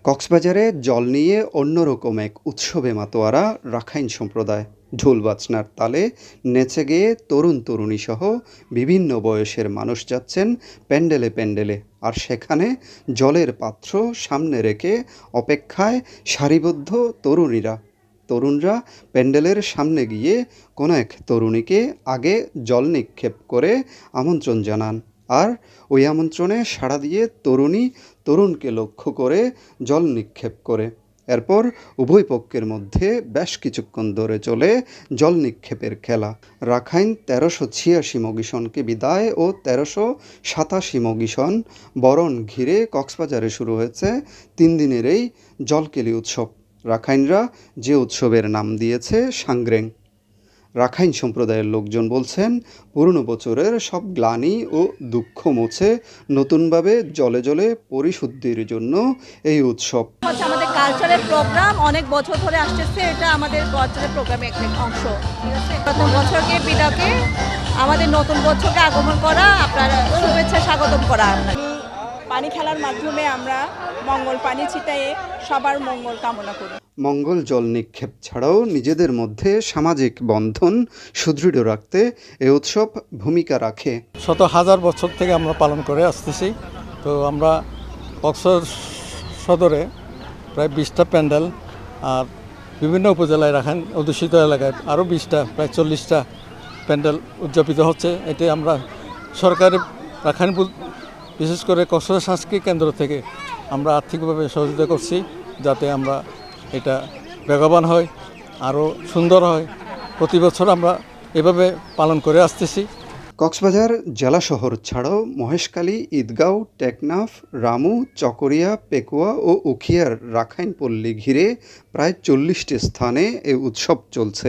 কক্সবাজারে জল নিয়ে অন্যরকম এক উৎসবে মাতোয়ারা রাখাইন সম্প্রদায়। ঢোল বাজনার তালে নেচে গেয়ে তরুণ তরুণীসহ বিভিন্ন বয়সের মানুষ যাচ্ছেন প্যান্ডেলে প্যান্ডেলে। আর সেখানে জলের পাত্র সামনে রেখে অপেক্ষায় সারিবদ্ধ তরুণরা প্যান্ডেলের সামনে গিয়ে কোনো এক তরুণীকে আগে জল নিক্ষেপ করে আমন্ত্রণ জানান। আর ওই আমন্ত্রণে সাড়া দিয়ে তরুণী তরুণকে লক্ষ্য করে জল নিক্ষেপ করে। এরপর উভয় পক্ষের মধ্যে বেশ কিছুক্ষণ ধরে চলে জল নিক্ষেপের খেলা। রাখাইন ১৩৮৬ মগিসনকে বিদায় ও ১৩৮৭ মগিসন বরণ ঘিরে কক্সবাজারে শুরু হয়েছে ৩ দিনের এই জলকেলি উৎসব। রাখাইনরা যে উৎসবের নাম দিয়েছে সাংগ্রেং। রাখাইন সম্প্রদায়ের লোকজন বলছেন, পুরনো বছরের সব গ্লানি ও দুঃখ মুছে নতুনভাবে জলে জলে পরিশুদ্ধির জন্য এই উৎসব। আমাদের কালচারাল প্রোগ্রাম অনেক বছর ধরে আসতেছে, এটা আমাদের কালচারাল প্রোগ্রামের একটা অংশ। ঠিক আছে, নতুন বছরকে বিদাকে আমাদের নতুন বছরকে আগমন করা, আপনার শুভেচ্ছা স্বাগতম করা। পানি খেলার মাধ্যমে আমরা মঙ্গল পানি ছিটাইয়ে সবার মঙ্গল কামনা করি। মঙ্গল জল নিক্ষেপ ছাড়াও নিজেদের মধ্যে সামাজিক বন্ধন সুদৃঢ় রাখতে এ উৎসব ভূমিকা রাখে। শত হাজার বছর থেকে আমরা পালন করে আসতেছি। তো আমরা কক্সবাজার সদরে প্রায় 20টা প্যান্ডেল, আর বিভিন্ন উপজেলায় রাখাইন অধ্যুষিত এলাকায় আরও 20টা, প্রায় 40টা প্যান্ডেল উদযাপিত হচ্ছে। এতে আমরা সরকারি রাখাইন বিশেষ করে কক্সবাজার সাংস্কৃতিক কেন্দ্র থেকে আমরা আর্থিকভাবে সহযোগিতা করছি, যাতে আমরা এটা বেগবান হয়, আরও সুন্দর হয়। প্রতি বছর আমরা এভাবে পালন করে আসতেছি। কক্সবাজার জেলা শহর ছাড়াও মহেশখালী, ঈদগাঁও, টেকনাফ, রামু, চকরিয়া, পেকুয়া ও উখিয়ার রাখাইন পল্লী ঘিরে প্রায় 40টি স্থানে এ উৎসব চলছে।